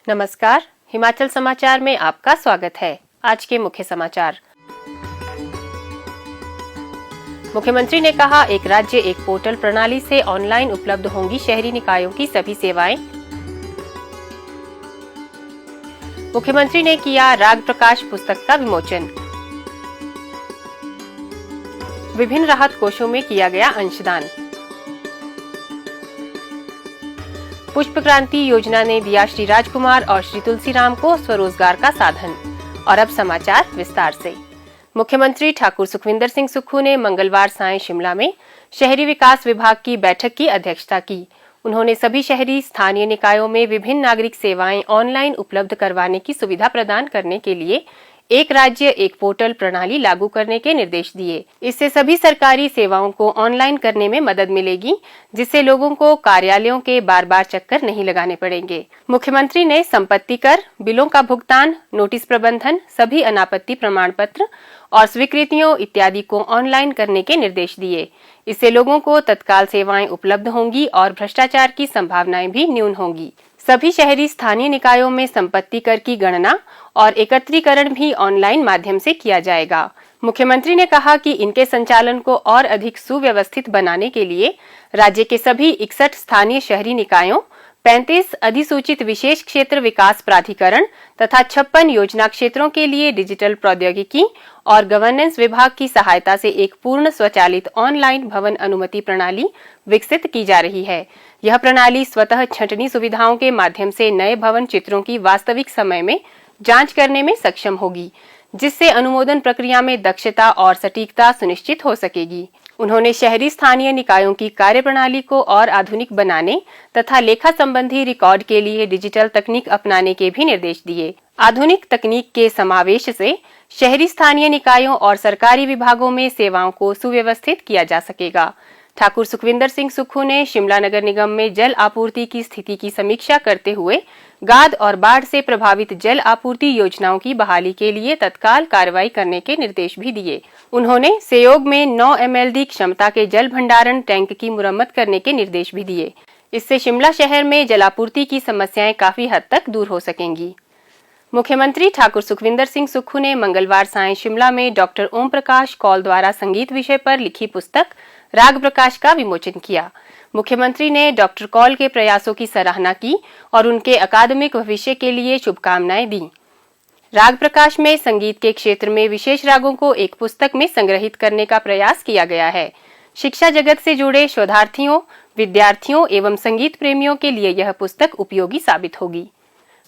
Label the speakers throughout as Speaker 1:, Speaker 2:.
Speaker 1: नमस्कार, हिमाचल समाचार में आपका स्वागत है। आज के मुख्य समाचार। मुख्यमंत्री ने कहा, एक राज्य एक पोर्टल प्रणाली से ऑनलाइन उपलब्ध होंगी शहरी निकायों की सभी सेवाएं। मुख्यमंत्री ने किया राग प्रकाश पुस्तक का विमोचन। विभिन्न राहत कोषों में किया गया अंशदान। पुष्प क्रांति योजना ने दिया श्री राजकुमार और श्री तुलसीराम को स्वरोजगार का साधन। और अब समाचार विस्तार से। मुख्यमंत्री ठाकुर सुखविंदर सिंह सुक्खू ने मंगलवार सायं शिमला में शहरी विकास विभाग की बैठक की अध्यक्षता की। उन्होंने सभी शहरी स्थानीय निकायों में विभिन्न नागरिक सेवाएं ऑनलाइन उपलब्ध करवाने की सुविधा प्रदान करने के लिए एक राज्य एक पोर्टल प्रणाली लागू करने के निर्देश दिए। इससे सभी सरकारी सेवाओं को ऑनलाइन करने में मदद मिलेगी, जिससे लोगों को कार्यालयों के बार बार चक्कर नहीं लगाने पड़ेंगे। मुख्यमंत्री ने संपत्ति कर, बिलों का भुगतान, नोटिस प्रबंधन, सभी अनापत्ति प्रमाण पत्र और स्वीकृतियों इत्यादि को ऑनलाइन करने के निर्देश दिए। इससे लोगों को तत्काल सेवाएं उपलब्ध होंगी और भ्रष्टाचार की संभावनाएं भी न्यून होंगी। सभी शहरी स्थानीय निकायों में संपत्ति कर की गणना और एकत्रीकरण भी ऑनलाइन माध्यम से किया जाएगा। मुख्यमंत्री ने कहा कि इनके संचालन को और अधिक सुव्यवस्थित बनाने के लिए राज्य के सभी 61 स्थानीय शहरी निकायों, 35 अधिसूचित विशेष क्षेत्र विकास प्राधिकरण तथा 56 योजना क्षेत्रों के लिए डिजिटल प्रौद्योगिकी और गवर्नेंस विभाग की सहायता से एक पूर्ण स्वचालित ऑनलाइन भवन अनुमति प्रणाली विकसित की जा रही है। यह प्रणाली स्वतः छंटनी सुविधाओं के माध्यम से नए भवन चित्रों की वास्तविक समय में जांच करने में सक्षम होगी, जिससे अनुमोदन प्रक्रिया में दक्षता और सटीकता सुनिश्चित हो सकेगी। उन्होंने शहरी स्थानीय निकायों की कार्यप्रणाली को और आधुनिक बनाने तथा लेखा संबंधी रिकॉर्ड के लिए डिजिटल तकनीक अपनाने के भी निर्देश दिए। आधुनिक तकनीक के समावेश से शहरी स्थानीय निकायों और सरकारी विभागों में सेवाओं को सुव्यवस्थित किया जा सकेगा। ठाकुर सुखविंदर सिंह सुक्खू ने शिमला नगर निगम में जल आपूर्ति की स्थिति की समीक्षा करते हुए गाद और बाढ़ से प्रभावित जल आपूर्ति योजनाओं की बहाली के लिए तत्काल कार्रवाई करने के निर्देश भी दिए। उन्होंने सेयोग में 9 MLD क्षमता के जल भंडारण टैंक की मुरम्मत करने के निर्देश भी दिए। इससे शिमला शहर में जलापूर्ति की समस्याएं काफी हद तक दूर हो सकेंगी। मुख्यमंत्री ठाकुर सुखविंदर सिंह सुक्खू ने मंगलवार सायं शिमला में डॉक्टर ओम प्रकाश कौल द्वारा संगीत विषय पर लिखी पुस्तक राग प्रकाश का विमोचन किया। मुख्यमंत्री ने डॉक्टर कौल के प्रयासों की सराहना की और उनके अकादमिक भविष्य के लिए शुभकामनाएं दी। राग प्रकाश में संगीत के क्षेत्र में विशेष रागों को एक पुस्तक में संग्रहित करने का प्रयास किया गया है। शिक्षा जगत से जुड़े शोधार्थियों, विद्यार्थियों एवं संगीत प्रेमियों के लिए यह पुस्तक उपयोगी साबित होगी।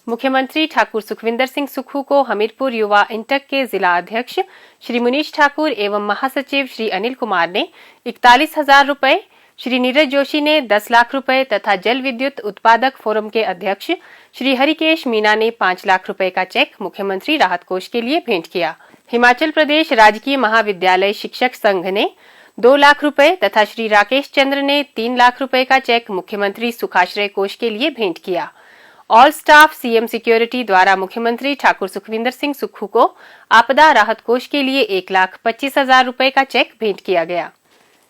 Speaker 1: मुख्यमंत्री ठाकुर सुखविंदर सिंह सुक्खू को हमीरपुर युवा इंटक के जिला अध्यक्ष श्री मुनीश ठाकुर एवं महासचिव श्री अनिल कुमार ने 41,000 रुपए, श्री नीरज जोशी ने 10 लाख रुपए तथा जल विद्युत उत्पादक फोरम के अध्यक्ष श्री हरिकेश मीना ने 5 लाख रुपए का चेक मुख्यमंत्री राहत कोष के लिए भेंट किया। हिमाचल प्रदेश राजकीय महाविद्यालय शिक्षक संघ ने 2 लाख रुपए तथा श्री राकेश चंद्र ने 3 लाख रुपए का चेक मुख्यमंत्री सुखाश्रय कोष के लिए भेंट किया। ऑल स्टाफ सीएम सिक्योरिटी द्वारा मुख्यमंत्री ठाकुर सुखविंदर सिंह सुक्खू को आपदा राहत कोष के लिए 1,25,000 रुपए का चेक भेंट किया गया।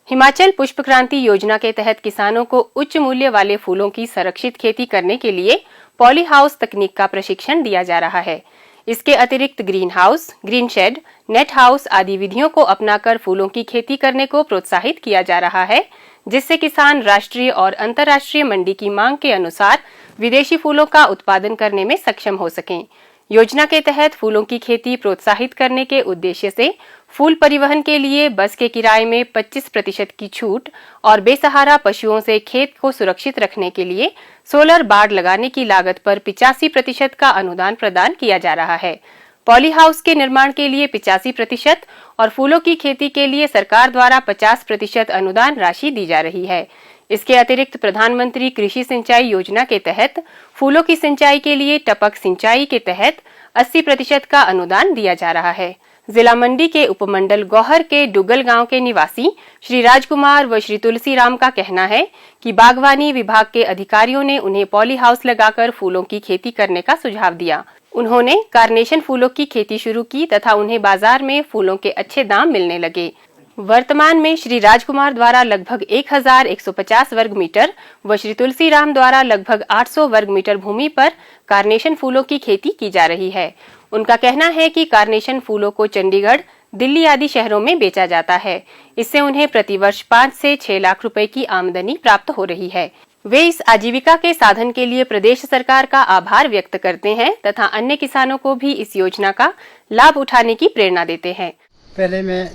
Speaker 1: हिमाचल पुष्प क्रांति योजना के तहत किसानों को उच्च मूल्य वाले फूलों की संरक्षित खेती करने के लिए पॉली हाउस तकनीक का प्रशिक्षण दिया जा रहा है। इसके अतिरिक्त green house, green shade, net house आदि विधियों को अपनाकर फूलों की खेती करने को प्रोत्साहित किया जा रहा है, जिससे किसान राष्ट्रीय और अंतर्राष्ट्रीय मंडी की मांग के अनुसार विदेशी फूलों का उत्पादन करने में सक्षम हो सकें। योजना के तहत फूलों की खेती प्रोत्साहित करने के उद्देश्य से फूल परिवहन के लिए बस के किराए में 25% की छूट और बेसहारा पशुओं से खेत को सुरक्षित रखने के लिए सोलर बाड़ लगाने की लागत पर 85% का अनुदान प्रदान किया जा रहा है। पॉली हाउस के निर्माण के लिए 85% और फूलों की खेती के लिए सरकार द्वारा 50% अनुदान राशि दी जा रही है। इसके अतिरिक्त प्रधानमंत्री कृषि सिंचाई योजना के तहत फूलों की सिंचाई के लिए टपक सिंचाई के तहत 80% का अनुदान दिया जा रहा है। जिला मंडी के उपमंडल गौहर के डुगल गांव के निवासी श्री राजकुमार व श्री तुलसीराम का कहना है कि बागवानी विभाग के अधिकारियों ने उन्हें पॉली हाउस लगाकर फूलों की खेती करने का सुझाव दिया। उन्होंने कार्नेशन फूलों की खेती शुरू की तथा उन्हें बाजार में फूलों के अच्छे दाम मिलने लगे। वर्तमान में श्री राजकुमार द्वारा लगभग 1150 वर्ग मीटर व श्री तुलसीराम द्वारा लगभग 800 वर्ग मीटर भूमि पर कार्नेशन फूलों की खेती की जा रही है। उनका कहना है कि कार्नेशन फूलों को चंडीगढ़, दिल्ली आदि शहरों में बेचा जाता है। इससे उन्हें प्रतिवर्ष 5 से 6 लाख रुपए की आमदनी प्राप्त हो रही है। वे इस आजीविका के साधन के लिए प्रदेश सरकार का आभार व्यक्त करते हैं तथा अन्य किसानों को भी इस योजना का लाभ उठाने की प्रेरणा देते हैं।
Speaker 2: पहले मैं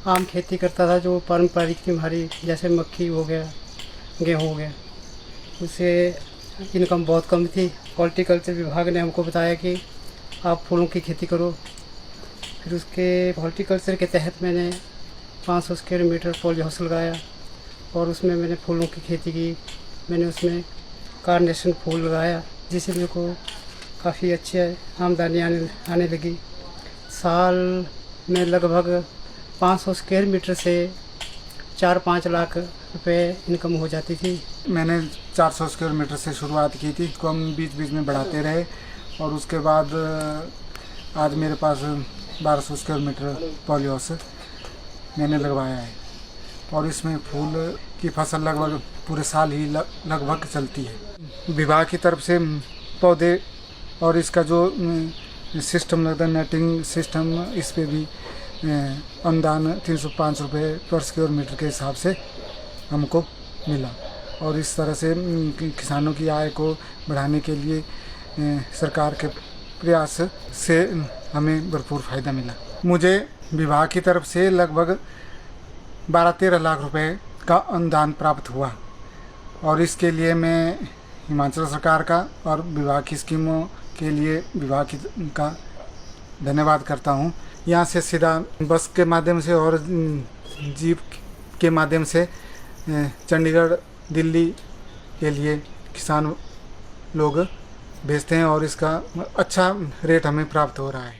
Speaker 2: आम खेती करता था, जो पारंपरिक थी हमारी, जैसे मक्खी हो गया, गेहूँ हो गया, उससे इनकम बहुत कम थी। हॉर्टिकल्चर विभाग ने हमको बताया कि आप फूलों की खेती करो। फिर उसके हॉर्टिकल्चर के तहत मैंने 500 स्क्वायर मीटर पॉली हाउस लगाया और उसमें मैंने फूलों की खेती की। मैंने उसमें कार्नेशन फूल लगाया, जिससे मेरे को काफ़ी अच्छी आमदनी आने लगी। साल में लगभग 500 स्क्वायर मीटर से 4-5 लाख रुपए इनकम हो जाती थी।
Speaker 3: मैंने 400 स्क्वायर मीटर से शुरुआत की थी, इसको हम बीच बीच में बढ़ाते रहे और उसके बाद आज मेरे पास 1200 स्क्वायर मीटर पॉली हाउस मैंने लगवाया है और इसमें फूल की फसल लगभग पूरे साल ही लगभग चलती है। विभाग की तरफ से पौधे और इसका जो सिस्टम लगता है, नेटिंग सिस्टम, इस पे भी अनुदान 305 रुपये पर स्क्वायर मीटर के हिसाब से हमको मिला और इस तरह से किसानों की आय को बढ़ाने के लिए सरकार के प्रयास से हमें भरपूर फ़ायदा मिला। मुझे विभाग की तरफ से लगभग 12-13 लाख रुपए का अनुदान प्राप्त हुआ और इसके लिए मैं हिमाचल सरकार का और विभाग की स्कीमों के लिए विभाग का धन्यवाद करता हूँ। यहाँ से सीधा बस के माध्यम से और जीप के माध्यम से चंडीगढ़, दिल्ली के लिए किसान लोग भेजते हैं और इसका अच्छा रेट हमें प्राप्त हो रहा है।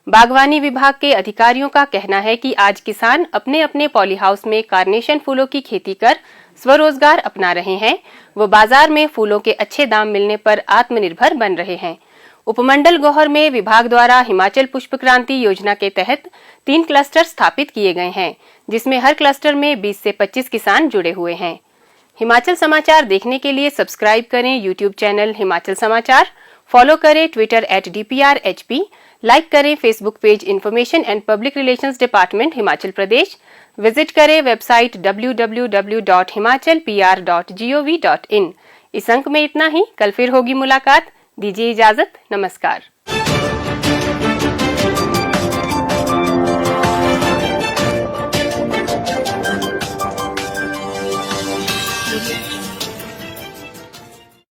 Speaker 1: बागवानी विभाग के अधिकारियों का कहना है कि आज किसान अपने अपने पॉली हाउस में कार्नेशन फूलों की खेती कर स्वरोजगार अपना रहे हैं। वो बाजार में फूलों के अच्छे दाम मिलने पर आत्मनिर्भर बन रहे हैं। उपमंडल गौहर में विभाग द्वारा हिमाचल पुष्प क्रांति योजना के तहत 3 क्लस्टर स्थापित किए गए हैं, जिसमें हर क्लस्टर में 20 से 25 किसान जुड़े हुए हैं। हिमाचल समाचार देखने के लिए सब्सक्राइब करें यूट्यूब चैनल हिमाचल समाचार, फॉलो करें ट्विटर @DPRHP, लाइक करें Facebook page information and public relations department Himachal Pradesh, visit करें वेबसाइट www.himachalpr.gov.in। इस अंक में इतना ही, कल फिर होगी मुलाकात। दीजिए इजाजत, नमस्कार।